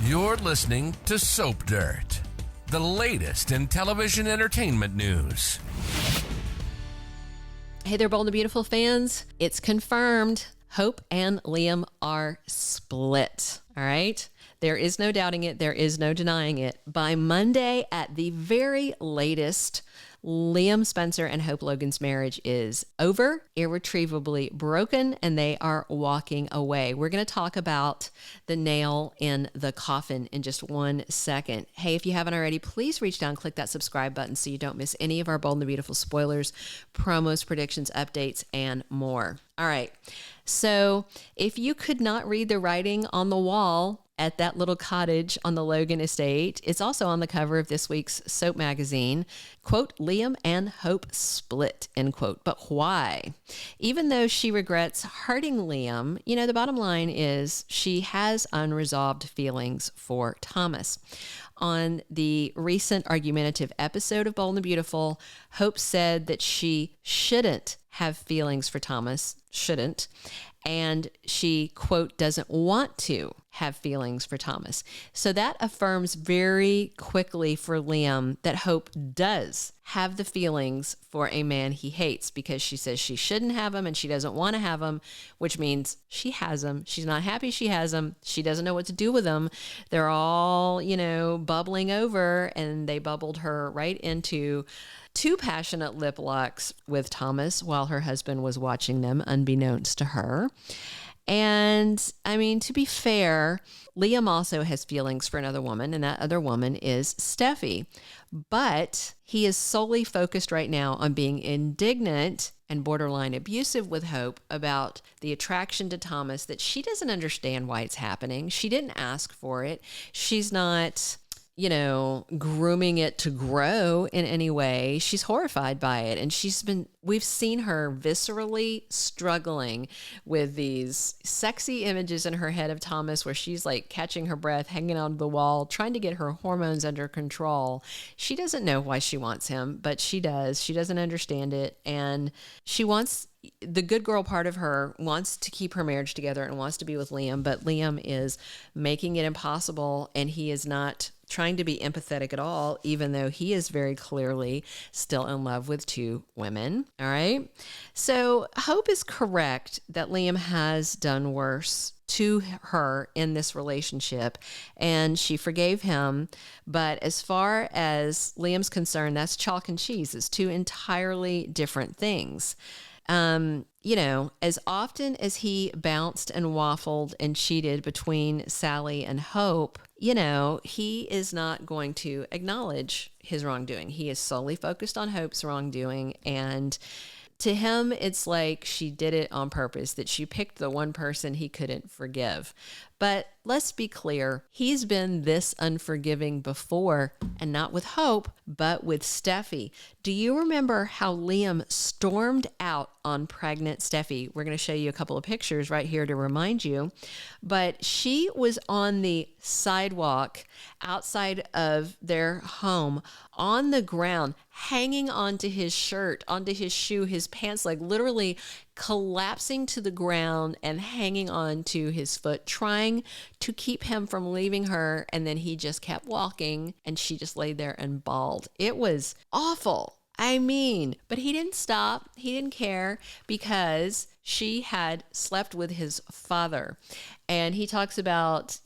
You're listening to Soap Dirt, the latest in television entertainment news. Hey there, Bold and Beautiful fans. It's confirmed. Hope and Liam are split. All right? There is no doubting it. There is no denying it. By Monday, at the very latest, Liam Spencer and Hope Logan's marriage is over, irretrievably broken, and they are walking away. We're going to talk about the nail in the coffin in just 1 second. Hey, if you haven't already, please reach down, click that subscribe button so you don't miss any of our Bold and the Beautiful spoilers, promos, predictions, updates, and more. All right. So if you could not read the writing on the wall at that little cottage on the Logan estate, it's also on the cover of this week's Soap magazine. Quote, Liam and Hope split, end quote. But why? Even though she regrets hurting Liam, the bottom line is she has unresolved feelings for Thomas. On the recent argumentative episode of Bold and Beautiful, Hope said that she shouldn't have feelings for Thomas, shouldn't, and she, quote, doesn't want to have feelings for Thomas. So that affirms very quickly for Liam that Hope does have the feelings for a man he hates, because she says she shouldn't have them and she doesn't want to have them, which means she has them. She's not happy she has them. She doesn't know what to do with them. They're all, bubbling over, and they bubbled her right into 2 passionate lip locks with Thomas while her husband was watching them, unbeknownst to her. And to be fair, Liam also has feelings for another woman, and that other woman is Steffy. But he is solely focused right now on being indignant and borderline abusive with Hope about the attraction to Thomas, that she doesn't understand why it's happening. She didn't ask for it. She's not grooming it to grow in any way. She's horrified by it. And we've seen her viscerally struggling with these sexy images in her head of Thomas, where she's like catching her breath, hanging on the wall, trying to get her hormones under control. She doesn't know why she wants him, but she does. She doesn't understand it. And the good girl part of her wants to keep her marriage together and wants to be with Liam, but Liam is making it impossible, and he is not trying to be empathetic at all, even though he is very clearly still in love with 2 women. All right. So Hope is correct that Liam has done worse to her in this relationship, and she forgave him. But as far as Liam's concerned, that's chalk and cheese. It's 2 entirely different things. As often as he bounced and waffled and cheated between Sally and Hope, he is not going to acknowledge his wrongdoing. He is solely focused on Hope's wrongdoing, and to him, it's like she did it on purpose, that she picked the one person he couldn't forgive. But let's be clear, he's been this unforgiving before, and not with Hope, but with Steffy. Do you remember how Liam stormed out on pregnant Steffy? We're going to show you a couple of pictures right here to remind you. But she was on the sidewalk outside of their home on the ground, hanging onto his shirt, onto his shoe, his pants leg, literally collapsing to the ground and hanging on to his foot, trying to keep him from leaving her. And then he just kept walking, and she just laid there and bawled. It was awful. But he didn't stop. He didn't care, because she had slept with his father. And he talks about,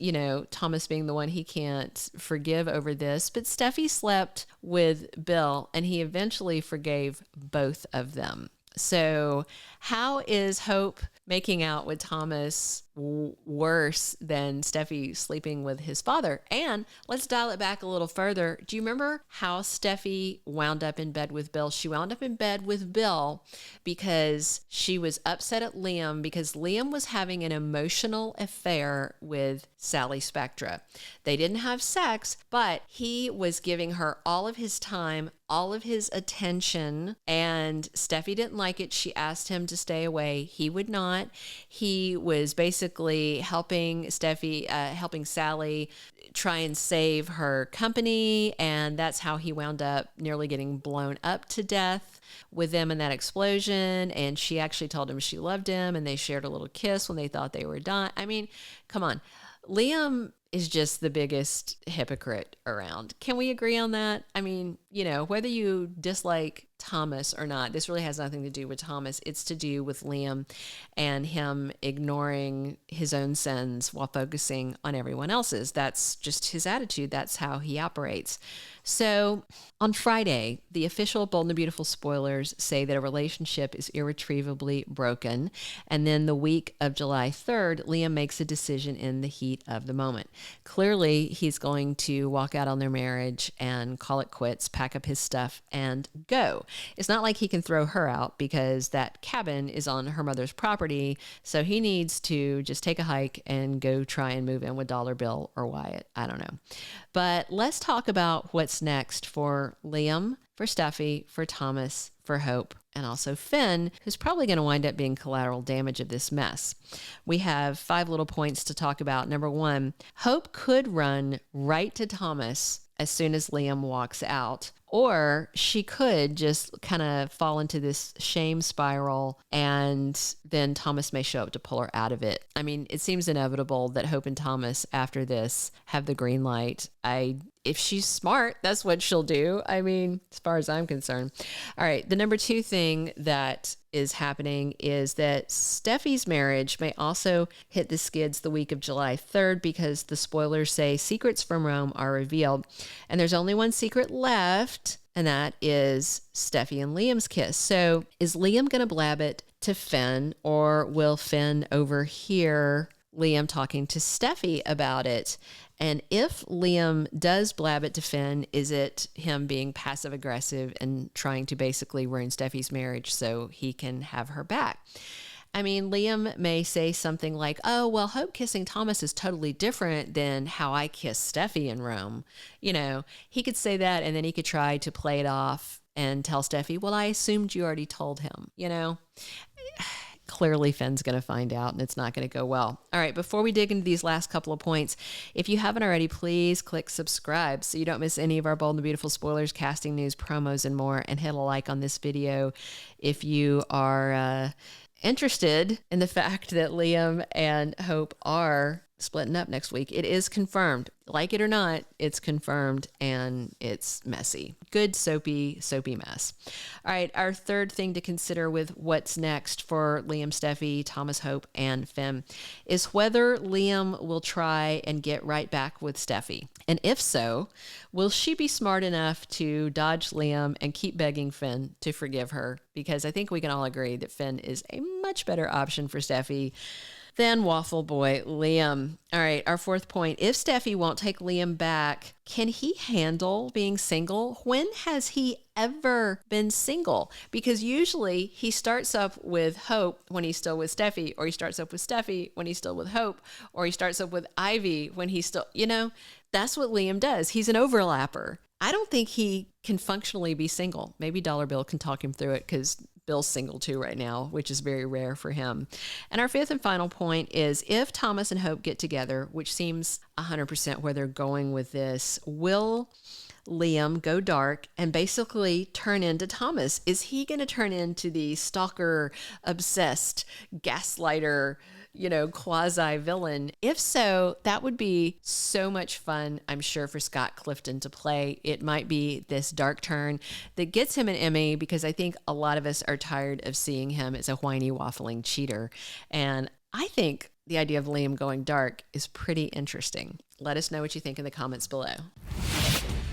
Thomas being the one he can't forgive over this. But Steffy slept with Bill, and he eventually forgave both of them. So how is Hope making out with Thomas worse than Steffy sleeping with his father? And let's dial it back a little further. Do you remember how Steffy wound up in bed with Bill? She wound up in bed with Bill because she was upset at Liam, because Liam was having an emotional affair with Sally Spectra. They didn't have sex, but he was giving her all of his time, all of his attention, and Steffy didn't like it. She asked him to stay away. He would not. He was basically helping Sally try and save her company, and that's how he wound up nearly getting blown up to death with them in that explosion. And she actually told him she loved him, and they shared a little kiss when they thought they were done. Come on. Liam is just the biggest hypocrite around. Can we agree on that? I mean, whether you dislike Thomas or not, this really has nothing to do with Thomas. It's to do with Liam and him ignoring his own sins while focusing on everyone else's. That's just his attitude. That's how he operates. So on Friday, the official Bold and the Beautiful spoilers say that a relationship is irretrievably broken. And then the week of July 3rd, Liam makes a decision in the heat of the moment. Clearly, he's going to walk out on their marriage and call it quits, pack up his stuff, and go. It's not like he can throw her out because that cabin is on her mother's property. So he needs to just take a hike and go try and move in with Dollar Bill or Wyatt. I don't know. But let's talk about what's next for Liam, for Steffy, for Thomas, for Hope, and also Finn, who's probably going to wind up being collateral damage of this mess. We have 5 little points to talk about. Number 1, Hope could run right to Thomas as soon as Liam walks out, or she could just kind of fall into this shame spiral, and then Thomas may show up to pull her out of it. I mean, it seems inevitable that Hope and Thomas, after this, have the green light. If she's smart, that's what she'll do. I mean, as far as I'm concerned. All right, the number 2 thing that is happening is that Steffy's marriage may also hit the skids the week of July 3rd because the spoilers say secrets from Rome are revealed. And there's only one secret left, and that is Steffy and Liam's kiss. So is Liam going to blab it to Finn, or will Finn overhear Liam talking to Steffy about it? And if Liam does blab it to Finn, is it him being passive aggressive and trying to basically ruin Steffy's marriage so he can have her back? I mean, Liam may say something like, oh, well, Hope kissing Thomas is totally different than how I kissed Steffy in Rome. He could say that, and then he could try to play it off and tell Steffy, well, I assumed you already told him, Clearly, Finn's going to find out, and it's not going to go well. All right, before we dig into these last couple of points, if you haven't already, please click subscribe so you don't miss any of our Bold and Beautiful spoilers, casting news, promos, and more, and hit a like on this video if you are interested in the fact that Liam and Hope are splitting up next week. It is confirmed. Like it or not, it's confirmed, and it's messy. Good soapy mess. All right, our third thing to consider with what's next for Liam, Steffy, Thomas, Hope, and Finn is whether Liam will try and get right back with Steffy. And if so, will she be smart enough to dodge Liam and keep begging Finn to forgive her? Because I think we can all agree that Finn is a much better option for Steffy than Waffle Boy Liam. All right, our 4th point. If Steffy won't take Liam back, can he handle being single? When has he ever been single? Because usually he starts up with Hope when he's still with Steffy, or he starts up with Steffy when he's still with Hope, or he starts up with Ivy when he's still, that's what Liam does. He's an overlapper. I don't think he can functionally be single. Maybe Dollar Bill can talk him through it, because Bill's single too right now, which is very rare for him. And our 5th and final point is if Thomas and Hope get together, which seems 100% where they're going with this, will Liam go dark and basically turn into Thomas? Is he going to turn into the stalker, obsessed, gaslighter, quasi-villain? If so, that would be so much fun, I'm sure, for Scott Clifton to play. It might be this dark turn that gets him an Emmy, because I think a lot of us are tired of seeing him as a whiny, waffling cheater. And I think the idea of Liam going dark is pretty interesting. Let us know what you think in the comments below.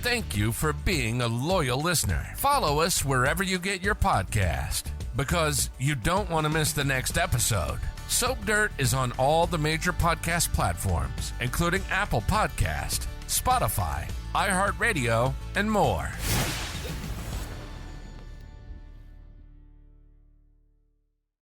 Thank you for being a loyal listener. Follow us wherever you get your podcast, because you don't want to miss the next episode. Soap Dirt is on all the major podcast platforms, including Apple Podcast, Spotify, iHeartRadio, and more.